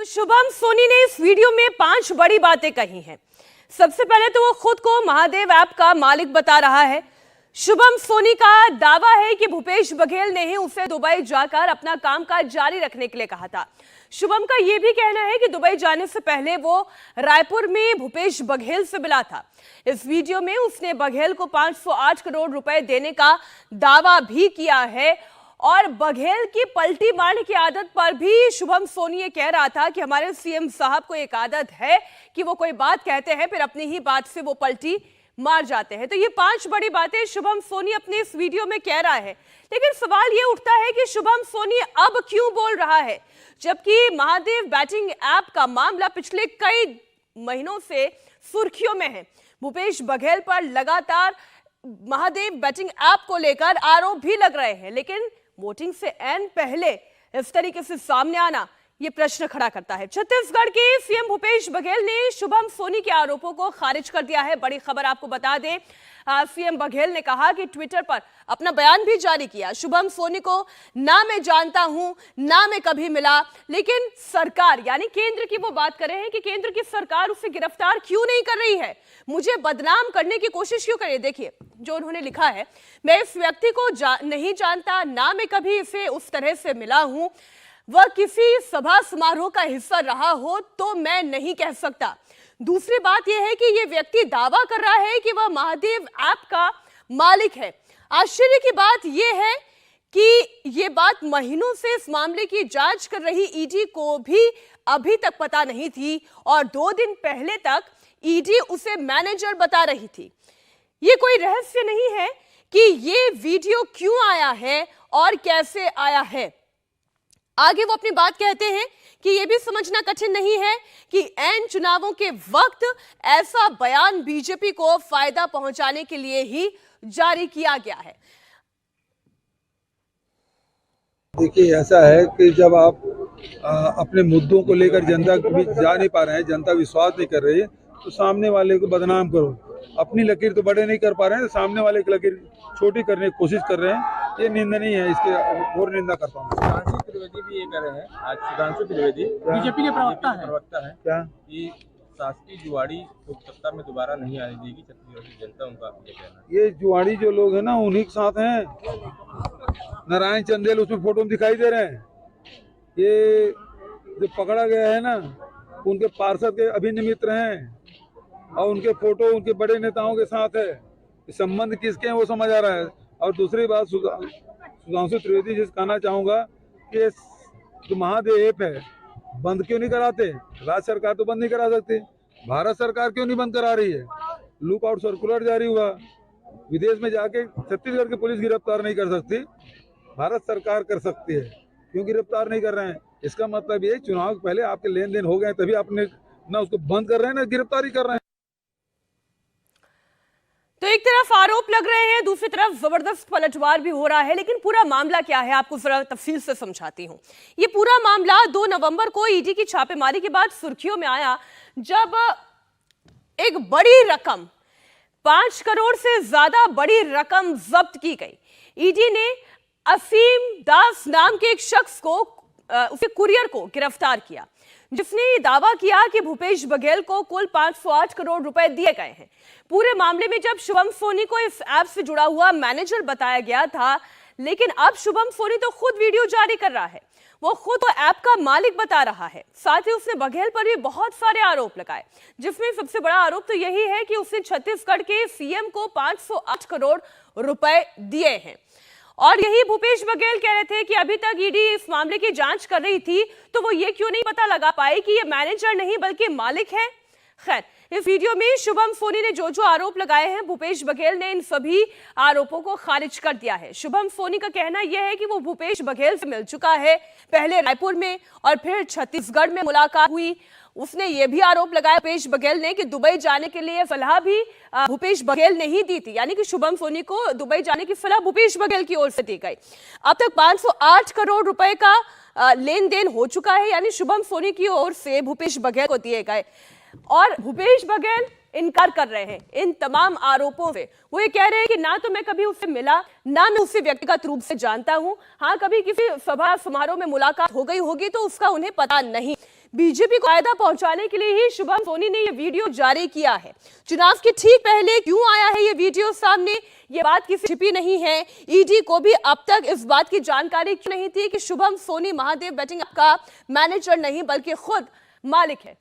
शुभम सोनी ने इस वीडियो में 5 बड़ी बातें कही हैं। सबसे पहले तो वो खुद को महादेव ऐप का मालिक बता रहा है। शुभम सोनी का दावा है कि भूपेश बघेल ने ही उसे दुबई जाकर अपना कामकाज जारी रखने के लिए कहा था। शुभम का यह भी कहना है कि दुबई जाने से पहले वो रायपुर में भूपेश बघेल से मिला था। इस वीडियो में उसने बघेल को 508 करोड़ रुपए देने का दावा भी किया है और बघेल की पलटी मारने की आदत पर भी शुभम सोनी ये कह रहा था कि हमारे सीएम साहब को एक आदत है कि वो कोई बात कहते हैं फिर अपनी ही बात से वो पलटी मार जाते हैं। तो ये 5 बड़ी बातें शुभम सोनी अपने इस वीडियो में कह रहा है। लेकिन सवाल ये उठता है कि शुभम सोनी अब क्यों बोल रहा है, जबकि महादेव बैटिंग ऐप का मामला पिछले कई महीनों से सुर्खियों में है। भूपेश बघेल पर लगातार महादेव बैटिंग ऐप को लेकर आरोप भी लग रहे हैं, लेकिन वोटिंग से ऐन पहले इस तरीके से सामने आना ये प्रश्न खड़ा करता है। छत्तीसगढ़ के सीएम भूपेश बघेल ने शुभम सोनी के आरोपों को खारिज कर दिया है। बड़ी खबर आपको बता दें, सीएम बघेल ने कहा कि ट्विटर पर अपना बयान भी जारी किया। शुभम सोनी को ना मैं जानता हूं ना मैं कभी मिला, लेकिन सरकार यानी केंद्र की वो बात कर रहे हैं कि केंद्र की सरकार उसे गिरफ्तार क्यों नहीं कर रही है, मुझे बदनाम करने की कोशिश क्यों कर रही है। देखिए जो उन्होंने लिखा है, मैं इस व्यक्ति को नहीं जानता, ना मैं कभी इसे उस तरह से मिला हूं, वह किसी सभा समारोह का हिस्सा रहा हो तो मैं नहीं कह सकता। दूसरी बात यह है कि यह व्यक्ति दावा कर रहा है कि वह महादेव ऐप का मालिक है। आश्चर्य की बात यह है कि यह बात महीनों से इस मामले की जांच कर रही ईडी को भी अभी तक पता नहीं थी और 2 दिन पहले तक ईडी उसे मैनेजर बता रही थी। यह कोई रहस्य नहीं है कि यह वीडियो क्यों आया है और कैसे आया है। आगे वो अपनी बात कहते हैं कि यह भी समझना कठिन नहीं है कि ऐन चुनावों के वक्त ऐसा बयान बीजेपी को फायदा पहुंचाने के लिए ही जारी किया गया है। देखिए ऐसा है कि जब आप अपने मुद्दों को लेकर जनता के बीच जा नहीं पा रहे हैं, जनता विश्वास नहीं कर रही है, तो सामने वाले को बदनाम करो। अपनी लकीर तो बड़े नहीं कर पा रहे हैं, सामने वाले की लकीर छोटी करने की कोशिश कर रहे हैं। ये निंदनीय है, इसके घोर निंदा करता हूँ। सुधांशु त्रिवेदी भी ये कर रहे हैं। आज सुधांशु त्रिवेदी बीजेपी के प्रवक्ता है क्या कि शासकीय जुआड़ी लोग सत्ता में दोबारा नहीं आने देगी छत्तीसगढ़ की जनता, उनका ये कहना है। ये जुआड़ी जो लोग हैं ना, उन्हीं के साथ हैं। नारायण चंदेल उसमें फोटो में दिखाई दे रहे हैं। ये जो पकड़ा गया है ना, उनके पार्षद के अभिन्न मित्र हैं और उनके फोटो उनके बड़े नेताओं के साथ है। संबंध किसके हैं वो समझ आ रहा है। और दूसरी बात, सुधांशु त्रिवेदी जिस कहना चाहूँगा कि जो महादेव ऐप है बंद क्यों नहीं कराते। राज्य सरकार तो बंद नहीं करा सकती, भारत सरकार क्यों नहीं बंद करा रही है। लुक आउट सर्कुलर जारी हुआ, विदेश में जाके छत्तीसगढ़ की पुलिस गिरफ्तार नहीं कर सकती, भारत सरकार कर सकती है। क्यों गिरफ्तार नहीं कर रहे हैं? इसका मतलब ये चुनाव के पहले आपके लेन देन हो गए तभी आपने ना उसको बंद कर रहे हैं ना गिरफ्तारी कर रहे हैं। तो एक तरफ आरोप लग रहे हैं, दूसरी तरफ जबरदस्त पलटवार भी हो रहा है। लेकिन पूरा मामला क्या है आपको जरा तफसील से समझाती हूं। ये पूरा मामला 2 नवंबर को ईडी की छापेमारी के बाद सुर्खियों में आया, जब एक बड़ी रकम 5 करोड़ से ज्यादा बड़ी रकम जब्त की गई। ईडी ने असीम दास नाम के एक शख्स को उसे कुरियर को गिरफ्तार किया, जिसने ये दावा किया कि भूपेश बघेल को कुल 508 करोड़ रुपए दिए गए हैं। पूरे मामले में जब शुभम सोनी को इस ऐप से जुड़ा हुआ मैनेजर बताया गया था, लेकिन अब शुभम सोनी तो खुद वीडियो जारी कर रहा है, वो खुद तो ऐप का मालिक बता रहा है। साथ ही उसने बघेल पर भी बहुत सारे आरोप लगाए, जिसमें सबसे बड़ा आरोप तो यही है कि उसने छत्तीसगढ़ के सीएम को 508 करोड़ रुपए दिए हैं। और यही भूपेश बघेल कह रहे थे कि अभी तक ईडी इस मामले की जांच कर रही थी, तो वो ये क्यों नहीं पता लगा पाए कि ये मैनेजर नहीं बल्कि मालिक है। खैर, इस वीडियो में शुभम सोनी ने जो आरोप लगाए हैं, भूपेश बघेल ने इन सभी आरोपों को खारिज कर दिया है। शुभम सोनी का कहना यह है कि वो भूपेश बघेल से मिल चुका है, पहले रायपुर में और फिर छत्तीसगढ़ में मुलाकात हुई। उसने ये भी आरोप लगाया भूपेश बघेल ने कि दुबई जाने के लिए सलाह भी भूपेश बघेल ने ही दी थी, यानी कि शुभम सोनी को दुबई जाने की सलाह भूपेश बघेल की ओर से दी गई। अब तक 508 करोड़ रुपए का लेन देन हो चुका है, यानी शुभम सोनी की ओर से भूपेश बघेल को दिए गए। और भूपेश बघेल इनकार कर रहे हैं इन तमाम आरोपों से। वो ये कह रहे हैं कि ना तो मैं कभी उससे मिला, ना मैं उसे व्यक्तिगत रूप से जानता हूं। हाँ, कभी किसी सभा समारोह में मुलाकात हो गई होगी तो उसका उन्हें पता नहीं। बीजेपी को फायदा पहुंचाने के लिए ही शुभम सोनी ने यह वीडियो जारी किया है। चुनाव के ठीक पहले क्यों आया है यह वीडियो सामने, यह बात किसी छिपी नहीं है। ईडी को भी अब तक इस बात की जानकारी क्यों नहीं थी कि शुभम सोनी महादेव बेटिंग ऐप का मैनेजर नहीं बल्कि खुद मालिक है।